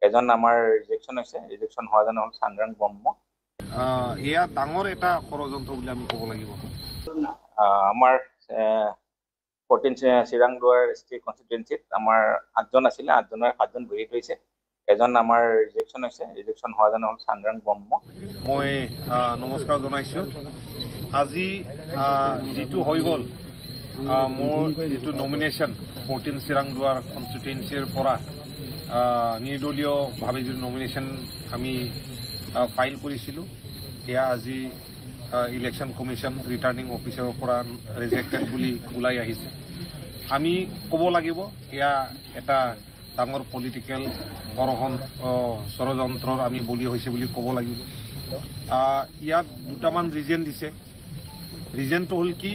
এজন আমাৰ ৰিজেকশ্যন হৈছে। ৰিজেকশ্যন হোৱাজন হ'ল চাংগ্ৰাম ব্ৰহ্ম। এয়া ডাঙৰ এটা ষড়যন্ত্ৰ বুলি আমি ক'ব লাগিব। আমাৰ 14 চিৰাং দুৱাৰ ডিষ্ট্ৰিক্ট কনষ্টিটুৱেঞ্চিত আমাৰ 8জন আছিলে, 8জনৰ 7জন বহি থৈছে। এজন আমাৰ ৰিজেকশ্যন হৈছে। ৰিজেকশ্যন হোৱাজন হ'ল চাংগ্ৰাম ব্ৰহ্ম। মই নমস্কাৰ জনাইছোঁ। আজি যিটো হৈ গ'ল মোৰ যিটো নমিনেশ্যন 14 চিৰাং দুৱাৰ কনষ্টিটুৱেঞ্চিৰ পৰা নিৰ্দলীয়ভাৱে যিটো নমিনেশ্যন আমি ফাইল কৰিছিলোঁ, সেয়া আজি ইলেকশ্যন কমিশ্যন ৰিটাৰ্ণিং অফিচাৰৰ পৰা ৰিজেক্টেড বুলি ওলাই আহিছে। আমি ক'ব লাগিব এয়া এটা ডাঙৰ পলিটিকেল ষড়যন্ত্ৰৰ আমি বলি হৈছে বুলি ক'ব লাগিব। ইয়াত দুটামান ৰিজন দিছে। ৰিজনটো হ'ল কি,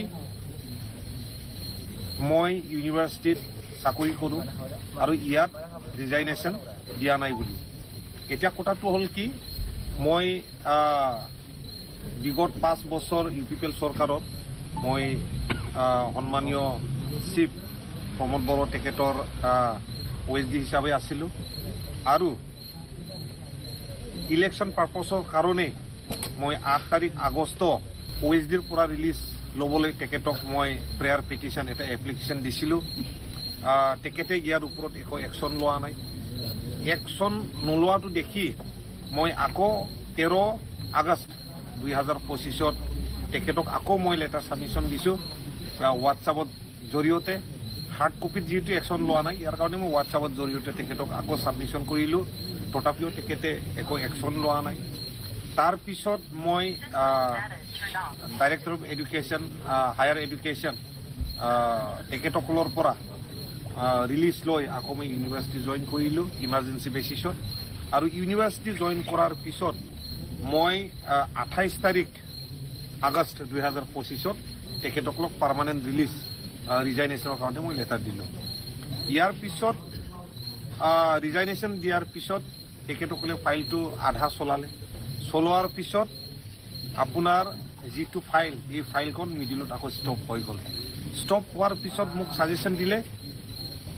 মই ইউনিভাৰ্চিটিত চাকৰি কৰোঁ আৰু ইয়াত ৰিজাইনেশ্যন দিয়া নাই বুলি। এতিয়া কথাটো হ'ল কি, মই বিগত 5 বছৰ UPPL চৰকাৰত মই সন্মানীয় চিফ প্ৰমোদ বড়ো তেখেতৰ OSD হিচাপে আছিলোঁ আৰু ইলেকশ্যন পাৰ্পছৰ কাৰণে মই 8 তাৰিখ আগষ্ট OSDৰ পৰা ৰিলিজ ল'বলৈ তেখেতক মই প্ৰেয়াৰ পিটিশ্যন এটা এপ্লিকেশ্যন দিছিলোঁ। তেখেতে ইয়াৰ ওপৰত একো একশ্যন লোৱা নাই। একশ্যন নোলোৱাটো দেখি মই আকৌ 13 আগষ্ট 2025 তেখেতক আকৌ মই লেটাৰ ছাবমিশ্যন দিছোঁ হোৱাটছআপত জৰিয়তে। হাৰ্ড কপিত যিহেতু একশ্যন লোৱা নাই, ইয়াৰ কাৰণে মই হোৱাটছআপৰ জৰিয়তে তেখেতক আকৌ ছাবমিশ্যন কৰিলোঁ। তথাপিও তেখেতে একো একশ্যন লোৱা নাই। তাৰপিছত মই director of education higher education তেখেতসকলৰ পৰা ৰিলিজ লৈ আকৌ মই ইউনিভাৰ্চিটি জইন কৰিলোঁ ইমাৰ্জেঞ্চি বেচিছত। আৰু ইউনিভাৰ্চিটি জইন কৰাৰ পিছত মই 28 তাৰিখ আগষ্ট 2025 তেখেতসকলক পাৰ্মানেণ্ট ৰিলিজ ৰিজাইনেশ্যনৰ কাৰণে মই লেটাৰ দিলোঁ। ইয়াৰ পিছত ৰিজাইনেশ্যন দিয়াৰ পিছত তেখেতসকলে ফাইলটো আধা চলোৱাৰ পিছত আপোনাৰ যিটো ফাইল, এই ফাইলখন মিডিলত আকৌ ষ্টপ হৈ গ'ল। ষ্টপ হোৱাৰ পিছত মোক ছাজেশ্যন দিলে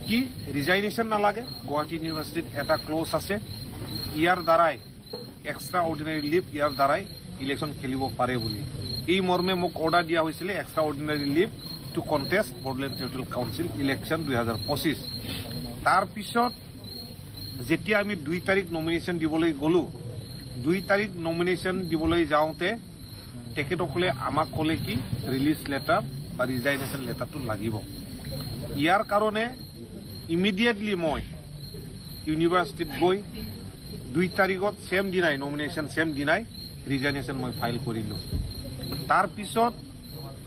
কি ৰিজাইনেশ্যন নালাগে, গুৱাহাটী ইউনিভাৰ্চিটিত এটা ক্লজ আছে, ইয়াৰ দ্বাৰাই এক্সট্ৰা অৰ্ডিনাৰী লিভ, ইয়াৰ দ্বাৰাই ইলেকশ্যন খেলিব পাৰে বুলি। এই মৰ্মে মোক অৰ্ডাৰ দিয়া হৈছিলে extraordinary leave to contest Bodoland Territorial Council election 2025। তাৰপিছত যেতিয়া আমি 2 তাৰিখ নমিনেশ্যন দিবলৈ গ'লোঁ, 2 তাৰিখ নমিনেশ্যন দিবলৈ যাওঁতে তেখেতসকলে আমাক ক'লে কি ৰিলিজ লেটাৰ বা ৰিজাইনেশ্যন লেটাৰটো লাগিব। ইয়াৰ কাৰণে ইমিডিয়েটলি মই ইউনিভাৰ্চিটিত গৈ 2 তাৰিখত ছেম দিনাই নমিনেশ্যন ছেম দিনাই ৰিজাইনেশ্যন মই ফাইল কৰিলোঁ। তাৰপিছত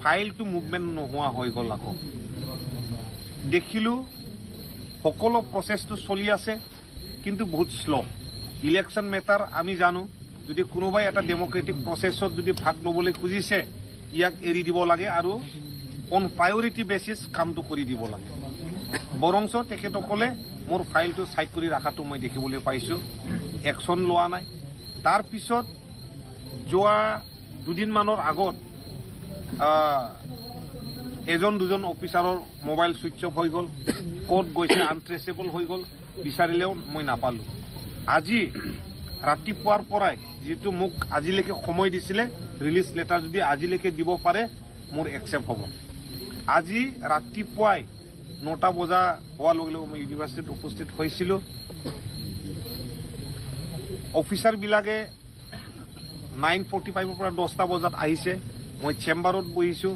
ফাইলটো মুভমেণ্ট নোহোৱা হৈ গ'ল। আকৌ দেখিলোঁ সকলো প্ৰচেছটো চলি আছে কিন্তু বহুত শ্ল'। ইলেকশ্যন মেটাৰ আমি জানো, যদি কোনোবাই এটা ডেম'ক্ৰেটিক প্ৰচেছত যদি ভাগ ল'বলৈ খুজিছে, ইয়াক এৰি দিব লাগে আৰু অন প্ৰায়ৰিটি বেচিছ কামটো কৰি দিব লাগে। বৰঞ্চ তেখেতসকলে মোৰ ফাইলটো চাইড কৰি ৰখাটো মই দেখিবলৈ পাইছোঁ, একশ্যন লোৱা নাই। তাৰপিছত যোৱা 2 দিনমানৰ আগত এজন 2জন অফিচাৰৰ মোবাইল ছুইচ অফ হৈ গ'ল, ক'ত গৈছে আনট্ৰেচেবল হৈ গ'ল, বিচাৰিলেও মই নাপালোঁ। আজি ৰাতিপুৱাৰ পৰাই যিটো মোক আজিলৈকে সময় দিছিলে ৰিলিজ লেটাৰ যদি আজিলৈকে দিব পাৰে মোৰ একচেপ্ট হ'ব। আজি ৰাতিপুৱাই 9টা বজা হোৱাৰ লগে লগে মই ইউনিভাৰ্চিটিত উপস্থিত হৈছিলোঁ। অফিচাৰবিলাকে 9:45 পৰা 10টা বজাত আহিছে। মই চেম্বাৰত বহিছোঁ।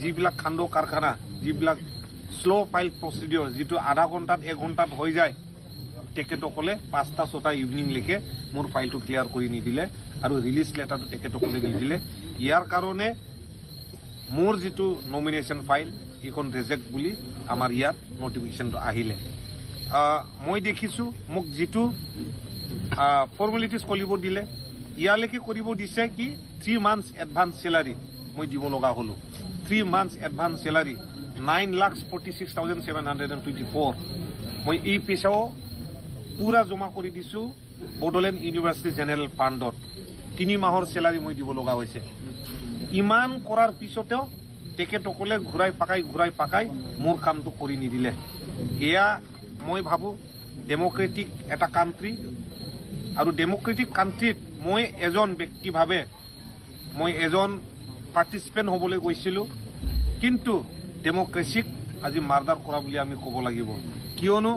যিবিলাক খাণ্ড কাৰখানা, যিবিলাক শ্ল' ফাইল প্ৰচিডিঅ'ৰ, যিটো আধা ঘণ্টাত 1 ঘণ্টাত হৈ যায়, তেখেতসকলে 5টা-6টা ইভিনিংলৈকে মোৰ ফাইলটো ক্লিয়াৰ কৰি নিদিলে আৰু ৰিলিজ লেটাৰটো তেখেতসকলে নিদিলে। ইয়াৰ কাৰণে মোৰ যিটো নমিনেশ্যন ফাইল এইখন ৰিজেক্ট বুলি আমাৰ ইয়াত নটিফিকেশ্যনটো আহিলে। মই দেখিছোঁ মোক যিটো ফৰ্মেলিটিজ কৰিব দিলে, ইয়ালৈকে কৰিব দিছে কি 3 মান্থছ এডভান্স চেলাৰী মই দিব লগা হ'লোঁ। 3 মান্থছ এডভান্স চেলাৰী 9,46,724। মই এই পইচাও পুৰা জমা কৰি দিছোঁ বড়োলেণ্ড ইউনিভাৰ্চিটি জেনেৰেল ফাণ্ডত। 3 মাহৰ চেলাৰী মই দিব লগা হৈছে। ইমান কৰাৰ পিছতেও তেখেতসকলে ঘূৰাই পাকাই মোৰ কামটো কৰি নিদিলে। এয়া মই ভাবোঁ ডেম'ক্ৰেটিক এটা কাণ্ট্ৰি, আৰু ডেম'ক্ৰেটিক কাণ্ট্ৰিত মই এজন ব্যক্তিভাৱে মই এজন পাৰ্টিচিপেণ্ট হ'বলৈ গৈছিলোঁ, কিন্তু ডেম'ক্ৰেচিক আজি মাৰ্ডাৰ কৰা বুলি আমি ক'ব লাগিব। কিয়নো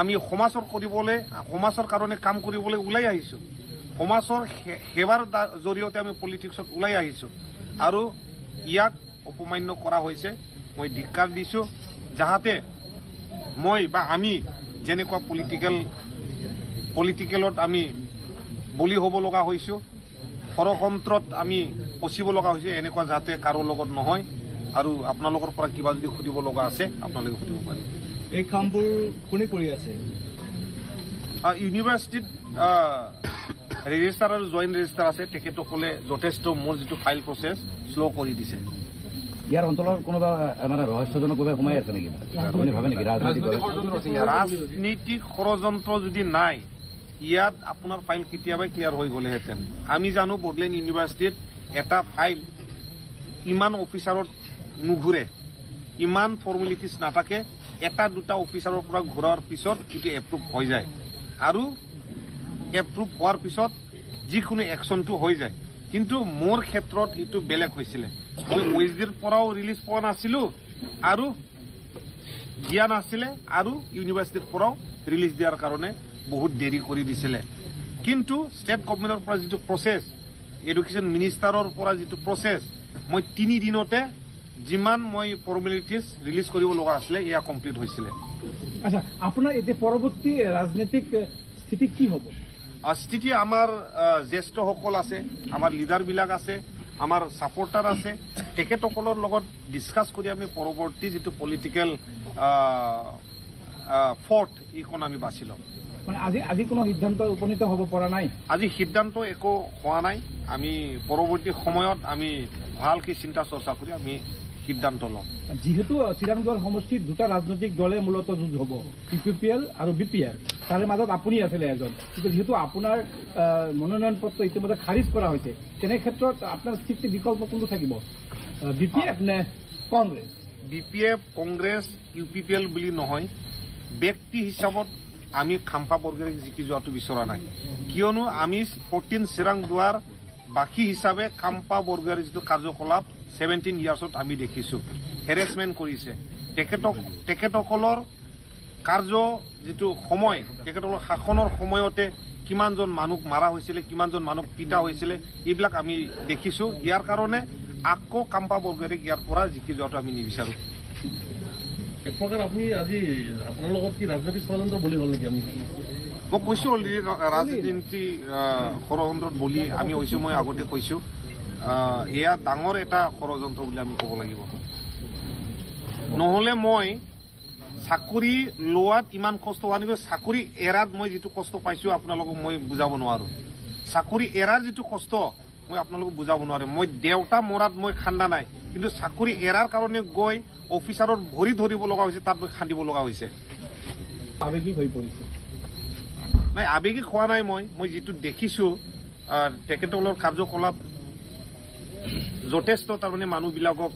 আমি সমাজৰ কাৰণে কাম কৰিবলৈ ওলাই আহিছোঁ, সমাজৰ সেৱাৰ জৰিয়তে আমি পলিটিক্সত ওলাই আহিছোঁ, আৰু ইয়াক অপমান্য কৰা হৈছে। মই ধিক্কাৰ দিছোঁ, যাহাতে মই বা আমি যেনেকুৱা পলিটিকেলত আমি বলি হ'ব লগা হৈছোঁ, ষড়যন্ত্ৰত আমি ফচিব লগা হৈছে, এনেকুৱা যাতে কাৰো লগত নহয়। আৰু আপোনালোকৰ পৰা কিবা যদি সুধিব লগা আছে আপোনালোকে সুধিব পাৰে। এই কামবোৰ কোনে কৰি আছে? ইউনিভাৰ্চিটিত ৰেজিষ্টাৰ আৰু জইণ্ট ৰেজিষ্টাৰ আছে, তেখেতসকলে যথেষ্ট মোৰ যিটো ফাইল প্ৰচেছ শ্ল' কৰি দিছে। ইয়াৰ অঞ্চলৰ কোনোবা মানে ৰহস্যজনক কোনোবাই সোমাই আছে নেকি? আপুনি ভাবে নেকি ৰাজনীতিক ষড়যন্ত্ৰ যদি নাই, ইয়াত আপোনাৰ ফাইল কেতিয়াবাই ক্লিয়াৰ হৈ গ'লেহেঁতেন। আমি জানো বড়োলেণ্ড ইউনিভাৰ্চিটিত এটা ফাইল ইমান অফিচাৰত নুঘূৰে, ইমান ফৰ্মেলিটিছ নাথাকে, এটা দুটা অফিচাৰৰ পৰা ঘূৰাৰ পিছত এইটো এপ্ৰুভ হৈ যায়, আৰু এপ্ৰুভ হোৱাৰ পিছত যিকোনো একশ্যনটো হৈ যায়। কিন্তু মোৰ ক্ষেত্ৰত এইটো বেলেগ হৈছিলে। মই OSDৰ পৰাও ৰিলিজ পোৱা নাছিলোঁ, আৰু দিয়া নাছিলে, আৰু ইউনিভাৰ্চিটিৰ পৰাও ৰিলিজ দিয়াৰ কাৰণে বহুত দেৰি কৰি দিছিলে। কিন্তু ষ্টেট গভৰ্ণমেণ্টৰ পৰা যিটো প্ৰচেছ, এডুকেশ্যন মিনিষ্টাৰৰ পৰা যিটো প্ৰচেছ, মই 3 দিনতে যিমান মই ফৰ্মেলিটিছ ৰিলিজ কৰিব লগা আছিলে এয়া কমপ্লিট হৈছিলে। আচ্ছা, আপোনাৰ এতিয়া পৰৱৰ্তী ৰাজনৈতিক স্থিতি কি হ'ব? স্থিতি আমাৰ জ্যেষ্ঠসকল আছে, আমাৰ লিডাৰবিলাক আছে, আমাৰ ছাপৰ্টাৰ আছে, তেখেতসকলৰ লগত ডিছকাছ কৰি আমি পৰৱৰ্তী যিটো পলিটিকেল ফৰ্ট এইখন আমি বাছি ল'ম। মানে আজি কোনো সিদ্ধান্ত উপনীত হ'ব পৰা নাই? আজি সিদ্ধান্ত একো হোৱা নাই। আমি পৰৱৰ্তী সময়ত আমি ভালকৈ চিন্তা চৰ্চা কৰি আমি সিদ্ধান্ত ল'ম। যিহেতু চিৰাংদুৱাৰ সমষ্টিত দুটা ৰাজনৈতিক দলে মূলত যুঁজ হ'ব, PPL আৰু BPR, তাৰে মাজত আপুনি আছিলে এজন, কিন্তু যিহেতু আপোনাৰ মনোনয়ন পত্ৰ ইতিমধ্যে খাৰিজ কৰা হৈছে, তেনে ক্ষেত্ৰত আপোনাৰ স্থিতি বিকল্প কোনটো থাকিব, BPF নে কংগ্ৰেছ? BPF, কংগ্ৰেছ, UPPL বুলি নহয়, ব্যক্তি হিচাপত আমি খাম্পা বৰগোহাঁই জিকি যোৱাটো বিচৰা নাই। কিয়নো আমি 14 চিৰাংদুৱাৰ বাকী হিচাপে খাম্পা বৰগোহাঁইৰ যিটো কাৰ্যকলাপ 17 ইয়াৰ্ছত আমি দেখিছোঁ, হেৰেছমেণ্ট কৰিছে। তেখেতসকলৰ কাৰ্য যিটো সময়, তেখেতসকলৰ শাসনৰ সময়তে কিমানজন মানুহ মাৰা হৈছিলে, কিমানজন মানুহ পিটা হৈছিলে, এইবিলাক আমি দেখিছোঁ। ইয়াৰ কাৰণে আকৌ খাম্পা বৰগোহাঁইক ইয়াৰ পৰা জিকি যোৱাটো আমি নিবিচাৰোঁ। এক প্ৰকাৰ আপুনি আজি আপোনাৰ লগত কি ৰাজনৈতিক ষড়যন্ত্ৰ বুলি হ'ল নেকি? মই কৈছোঁ অলৰেডি ৰাজনীতি ষড়যন্ত্ৰত বলি আমি হৈছোঁ, মই আগতে কৈছোঁ। এয়া ডাঙৰ এটা ষড়যন্ত্ৰ বুলি আমি ক'ব লাগিব। নহ'লে মই চাকৰি লোৱাত ইমান কষ্ট হোৱা নাই, চাকৰি এৰাত মই যিটো কষ্ট পাইছোঁ আপোনালোকক মই বুজাব নোৱাৰোঁ। চাকৰি এৰাৰ যিটো কষ্ট মই আপোনালোকক বুজাব নোৱাৰিম। মই দেউতা মৰাত মই খান্দা নাই, কিন্তু চাকৰি এৰাৰ কাৰণে গৈ অফিচাৰৰ ভৰি ধৰিব লগা হৈছে, তাত মই খান্দিব লগা হৈছে। আৱেগিক হৈ পৰিছে? নাই, আৱেগিক হোৱা নাই। মই যিটো দেখিছোঁ তেখেতসকলৰ কাৰ্যকলাপ যথেষ্ট, তাৰমানে মানুহবিলাকক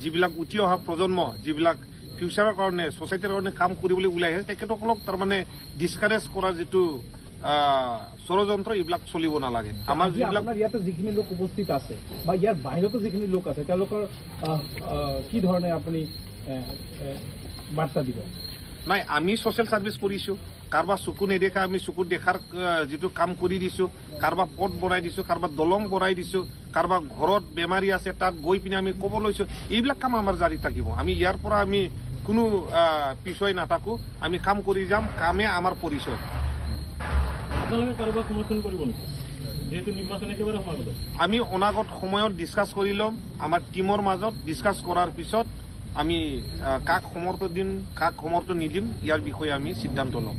যিবিলাক উঠি অহা প্ৰজন্ম, যিবিলাক ফিউচাৰৰ কাৰণে ছ'চাইটিৰ কাৰণে কাম কৰিবলৈ ওলাই আহে, তেখেতসকলক তাৰমানে ডিছকাৰেজ কৰাৰ যিটো ষড়যন্ত্ৰ, এইবিলাক চলিব নালাগে। আমাৰ যিবিলাক ইয়াতে যিখিনি লোক উপস্থিত আছে বা ইয়াৰ বাহিৰতো যিখিনি লোক আছে, তেওঁলোকৰ কি ধৰণে আপুনি বাৰ্তা দিব? নাই, আমি ছ'চিয়েল ছাৰ্ভিচ কৰিছোঁ। কাৰোবাৰ চকু নেদেখা আমি চকুত দেখাৰ যিটো কাম কৰি দিছোঁ, কাৰোবাৰ পথ বনাই দিছোঁ, কাৰোবাৰ দলং বনাই দিছোঁ, কাৰোবাৰ ঘৰত বেমাৰী আছে তাত গৈ পিনে আমি ক'ব লৈছোঁ। এইবিলাক কাম আমাৰ জাৰি থাকিব। আমি ইয়াৰ পৰা আমি কোনো পিছুৱাই নাথাকোঁ, আমি কাম কৰি যাম। কামে আমাৰ পৰিচয়। আপোনালোকে কাৰোবাক সমৰ্থন কৰিব নেকি? যিহেতু নিৰ্বাচন একেবাৰে সমাগত, আমি অনাগত সময়ত ডিছকাছ কৰি ল'ম। আমাৰ টীমৰ মাজত ডিছকাছ কৰাৰ পিছত আমি কাক সমৰ্থন দিম, কাক সমৰ্থন নিদিম, ইয়াৰ বিষয়ে আমি সিদ্ধান্ত ল'ম।